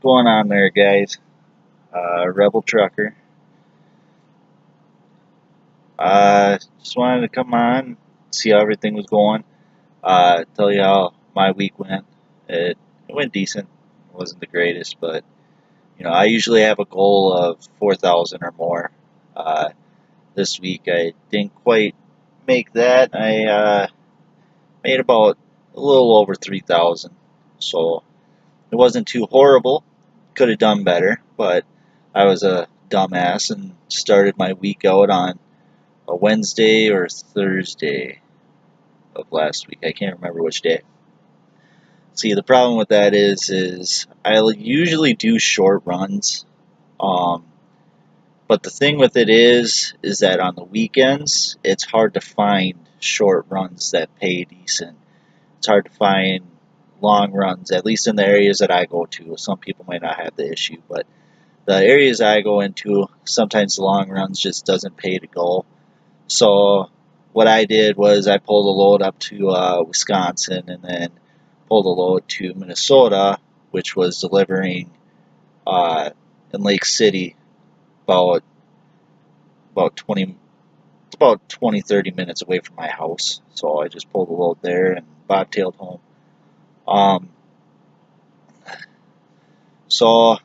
going on there, guys? Rebel Trucker. Just wanted to come on, see how everything was going. Tell you how my week went. It went decent. It wasn't the greatest, but I usually have a goal of 4,000 or more. Uh, this week I didn't quite make that. I made about a little over 3,000, so it wasn't too horrible. Could have done better, but I was a dumbass and started my week out on a Wednesday or Thursday of last week. I can't remember which day. See, the problem with that is I usually do short runs, um, but the thing with it is that on the weekends it's hard to find short runs that pay decent. It's hard to find long runs, at least in the areas that I go to. Some people might not have the issue, but the areas I go into, sometimes the long runs just doesn't pay to go. So what I did was I pulled a load up to Wisconsin and then pulled a load to Minnesota, which was delivering in Lake City about about 20 about 20-30 minutes away from my house. So I just pulled a load there and bobtailed home. Um, so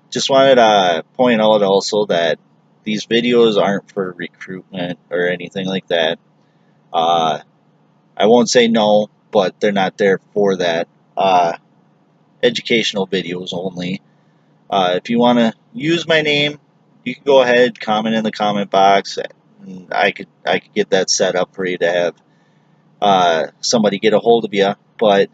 just wanted to point out also that these videos aren't for recruitment or anything like that. Uh, I won't say no, but they're not there for that. Educational videos only. If you want to use my name, you can go ahead, comment in the comment box, and I could get that set up for you to have somebody get a hold of you. But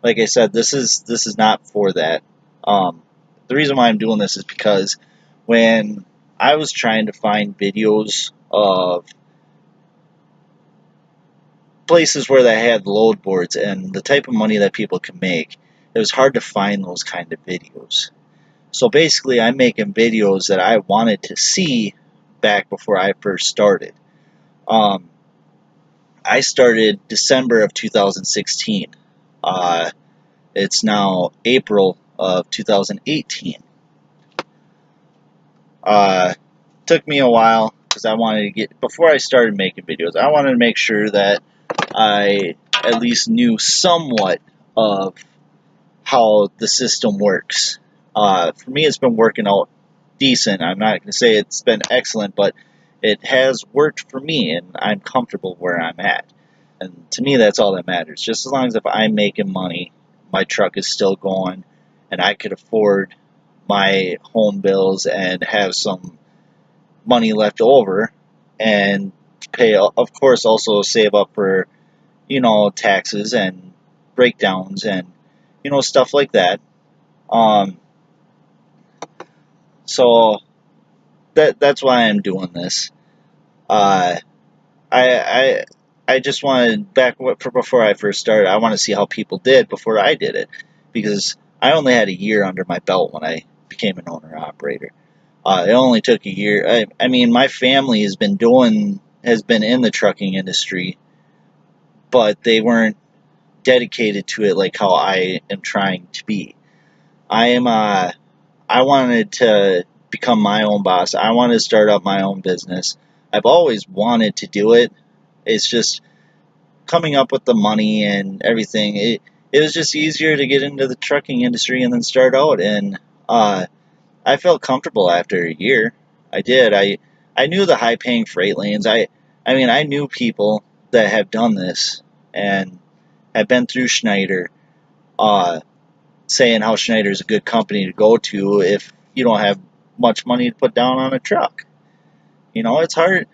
like I said, this is not for that. The reason why I'm doing this is because when I was trying to find videos of places where they had load boards and the type of money that people can make, it was hard to find those kind of videos. So basically, I'm making videos that I wanted to see back before I first started. Um, I started December of 2016. It's now April of 2018. Took me a while because I wanted to get, before I started making videos, I wanted to make sure that I at least knew somewhat of how the system works. For me, it's been working out decent. I'm not going to say it's been excellent, but it has worked for me, and I'm comfortable where I'm at. And to me, that's all that matters. Just as long as if I'm making money, my truck is still going, and I could afford my home bills and have some money left over, and pay, of course, also save up for, taxes and breakdowns and, stuff like that. Um, so that's why I'm doing this. Uh, I I just wanted before I first started. I want to see how people did before I did it, because I only had a year under my belt when I became an owner operator. It only took a year. I mean, my family has been in the trucking industry, but they weren't dedicated to it like how I am trying to be. I am. I wanted to become my own boss. I wanted to start up my own business. I've always wanted to do it. It's just coming up with the money and everything. It was just easier to get into the trucking industry and then start out. And I felt comfortable after a year. I did. I knew the high paying freight lanes. I mean, I knew people that have done this and have been through Schneider, uh, saying how Schneider is a good company to go to if you don't have much money to put down on a truck. It's hard.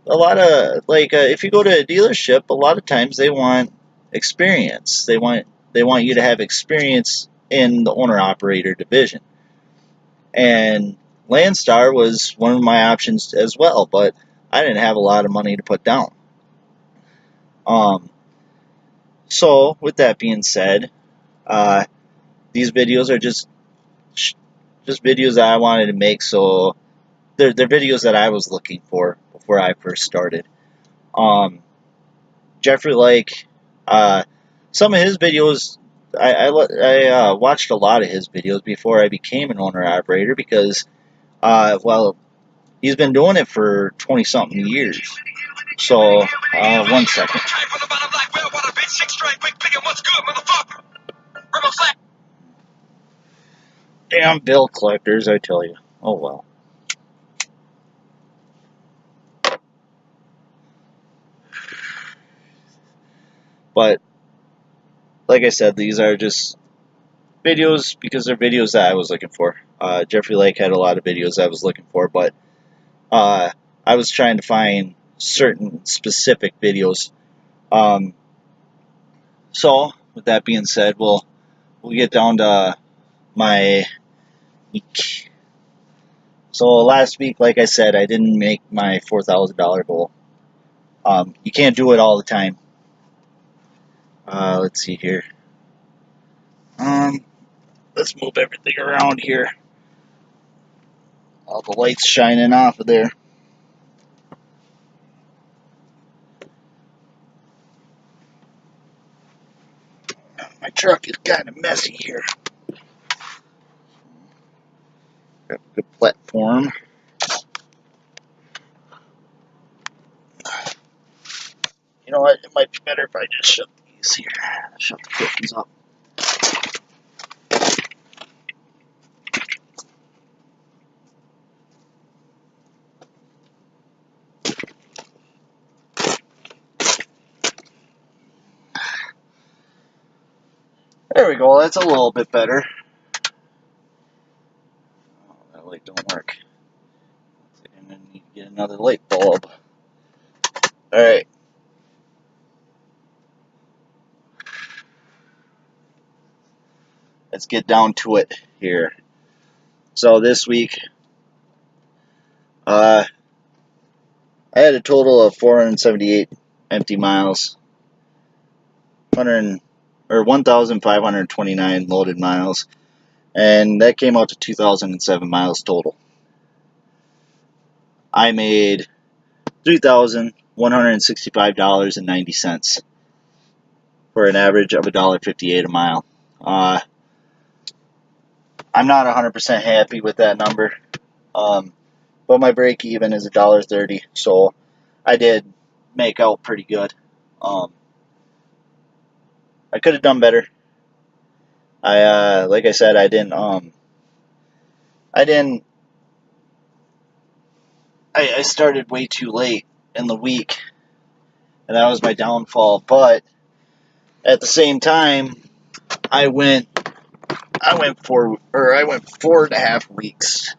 A lot of, like, if you go to a dealership, a lot of times they want experience. They want you to have experience in the owner operator division. And Landstar was one of my options as well, but I didn't have a lot of money to put down. Um, so with that being said, these videos are just videos that I wanted to make. So they're videos that I was looking for before I first started. Jeffrey Lake, some of his videos I watched a lot of his videos before I became an owner operator because well, he's been doing it for 20 something years. So 1 second. Damn bill collectors, I tell you. Oh well. But like I said, these are just videos because they're videos that I was looking for. Jeffrey Lake had a lot of videos I was looking for, but I was trying to find certain specific videos. Um, so, with that being said, we'll get down to my week. So last week, like I said, I didn't make my $4,000 goal. You can't do it all the time. Let's see here. Let's move everything around here. All the lights shining off of there. My truck is kind of messy here. Got a good platform. You know what? It might be better if I just shut these here. Shut the curtains up. There we go. That's a little bit better. Oh, that light don't work. Looks like I'm gonna need to get another light bulb. All right. Let's get down to it here. So this week, I had a total of 478 empty miles, 1,529 loaded miles, and that came out to 2,007 miles total. I made $3,165.90 for an average of $1.58 a mile. I'm not 100% happy with that number, but my break even is $1.30, so I did make out pretty good. I could have done better. Like I said, I started way too late in the week, and that was my downfall. But at the same time, I went 4.5 weeks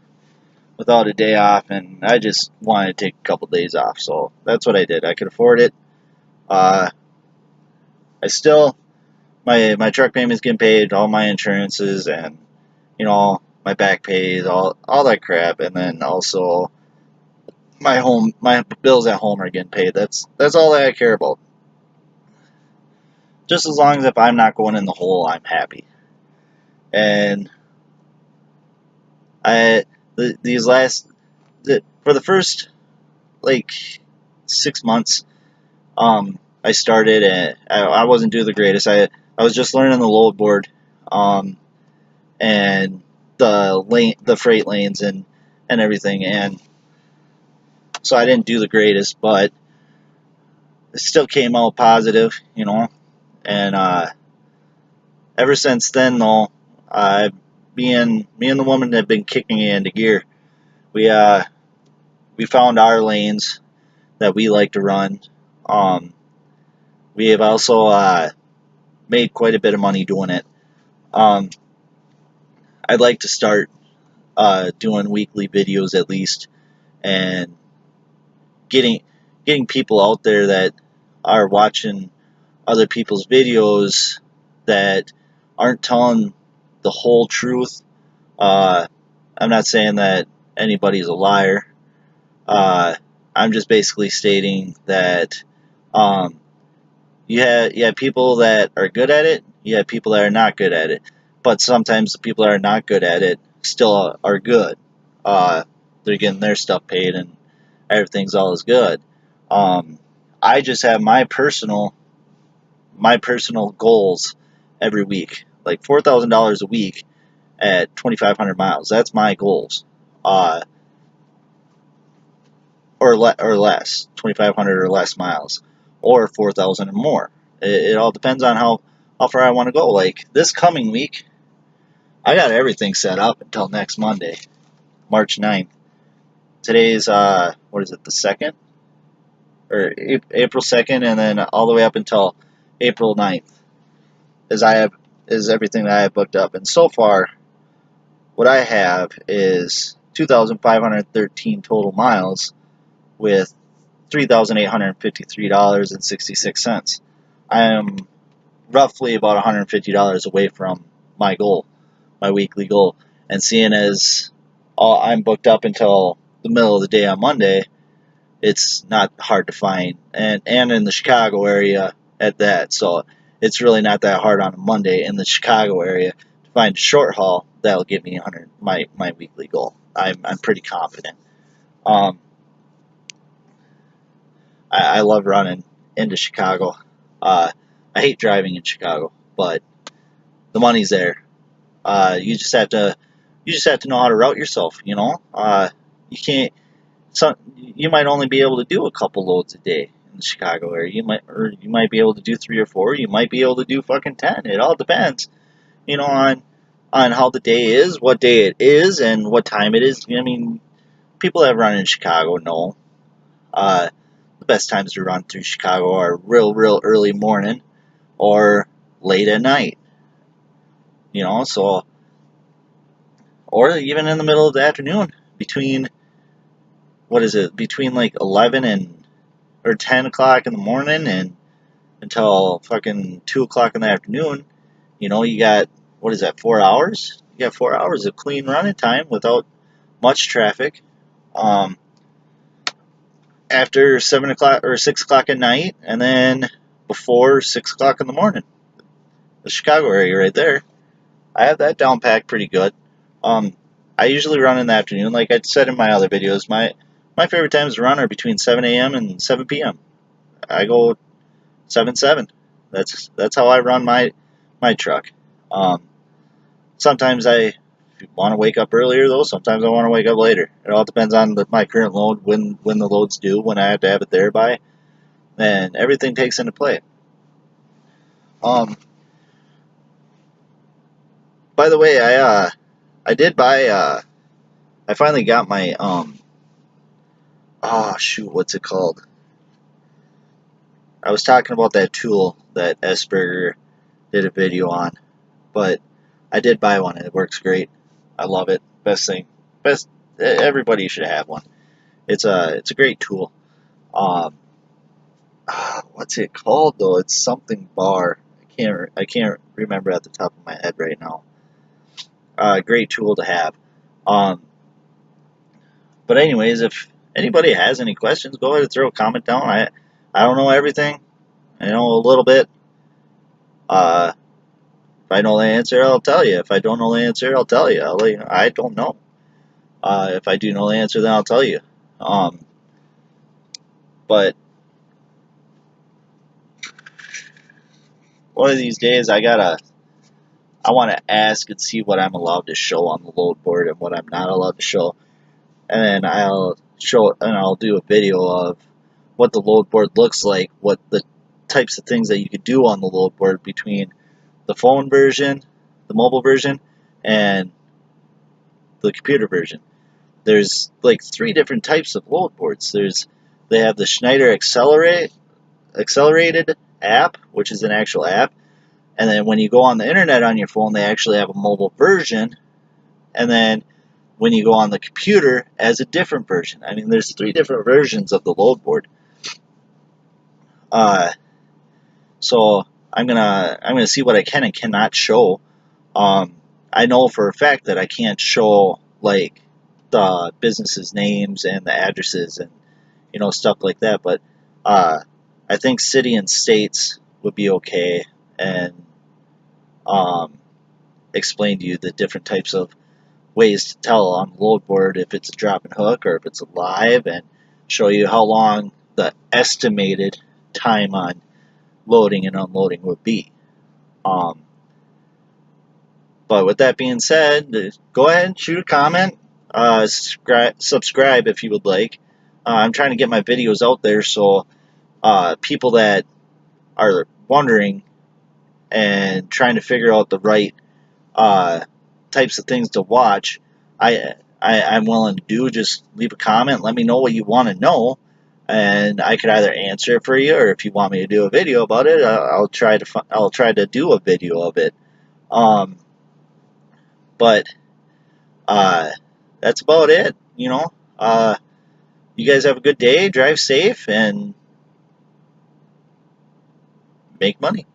without a day off, and I just wanted to take a couple days off. So that's what I did. I could afford it. I still my truck payment's getting paid, all my insurances, and my back pays, all that crap, and then also my bills at home are getting paid. That's all that I care about. Just as long as if I'm not going in the hole, I'm happy. And these for the first like 6 months, I started and I wasn't doing the greatest. I was just learning the load board, and the freight lanes and everything, and so I didn't do the greatest, but it still came out positive, and ever since then, though, me and the woman have been kicking it into gear. We found our lanes that we like to run. We have also made quite a bit of money doing it. I'd like to start doing weekly videos at least, and getting people out there that are watching other people's videos that aren't telling the whole truth. I'm not saying that anybody's a liar. I'm just basically stating that you have people that are good at it, you have people that are not good at it, but sometimes the people that are not good at it still are good. They're getting their stuff paid and everything's all as good. I just have my personal goals, every week, like $4,000 a week at 2,500 miles. That's my goals, or less, 2,500 or less miles, or 4,000 or more. It all depends on how far I want to go. Like this coming week, I got everything set up until next Monday, March 9th. Today's what is it, the 2nd? Or April 2nd, and then all the way up until April 9th is everything that I have booked up. And so far, what I have is 2,513 total miles with $3,853.66. I am roughly about $150 away from my goal, my weekly goal. And seeing as I'm booked up until the middle of the day on Monday, it's not hard to find, and in the Chicago area at that. So it's really not that hard on a Monday in the Chicago area to find a short haul that'll get me 100 my weekly goal. I'm pretty confident. I love running into Chicago. I hate driving in Chicago, but the money's there. You just have to know how to route yourself. You know, you can't. You might only be able to do a couple loads a day in the Chicago area. You might be able to do 3 or 4. You might be able to do fucking 10. It all depends, you know, on how the day is, what day it is, and what time it is. I mean, people that run in Chicago know the best times to run through Chicago are real early morning or late at night. You know, so, or even in the middle of the afternoon between, what is it, between like 11 and or 10 o'clock in the morning and until fucking 2 o'clock in the afternoon. You know, you got, what is that, 4 hours? You got 4 hours of clean running time without much traffic. After 7 o'clock or 6 o'clock at night, and then before 6 o'clock in the morning. The Chicago area right there. I have that down packed pretty good. I usually run in the afternoon. Like I said in my other videos, my favorite times to run are between 7 a.m. and 7 p.m. I go 7-7. That's how I run my truck. Sometimes I want to wake up earlier though. Sometimes I want to wake up later. It all depends on my current load, when the load's due, when I have to have it there by, and everything takes into play. By the way, I did buy I finally got my what's it called? I was talking about that tool that Esberger did a video on, but I did buy one and it works great. I love it. Best thing. Everybody should have one. It's a great tool. What's it called though? It's something bar. I can't remember at the top of my head right now. Great tool to have. But anyways, if anybody has any questions, go ahead and throw a comment down. I don't know everything. I know a little bit. If I know the answer, I'll tell you. If I don't know the answer, I'll tell you. I'll let you know. I don't know. If I do know the answer, then I'll tell you. But one of these days, I want to ask and see what I'm allowed to show on the load board and what I'm not allowed to show, and then I'll do a video of what the load board looks like, what the types of things that you could do on the load board between the phone version, the mobile version, and the computer version. There's like 3 different types of load boards. They have the Schneider accelerated app, which is an actual app, and then when you go on the internet on your phone, they actually have a mobile version, and then when you go on the computer, as a different version. I mean, there's 3 different versions of the load board. So I'm gonna see what I can and cannot show. I know for a fact that I can't show like the businesses' names and the addresses and stuff like that. But I think city and states would be okay, and explain to you the different types of ways to tell on the load board if it's a drop and hook or if it's a live, and show you how long the estimated time on loading and unloading would be. But with that being said, go ahead and shoot a comment. Subscribe if you would like. I'm trying to get my videos out there so people that are wondering and trying to figure out the right types of things to watch, I'm willing to do. Just leave a comment. Let me know what you want to know, and I could either answer it for you, or if you want me to do a video about it, I'll try to do a video of it. But that's about it. You guys have a good day. Drive safe and make money.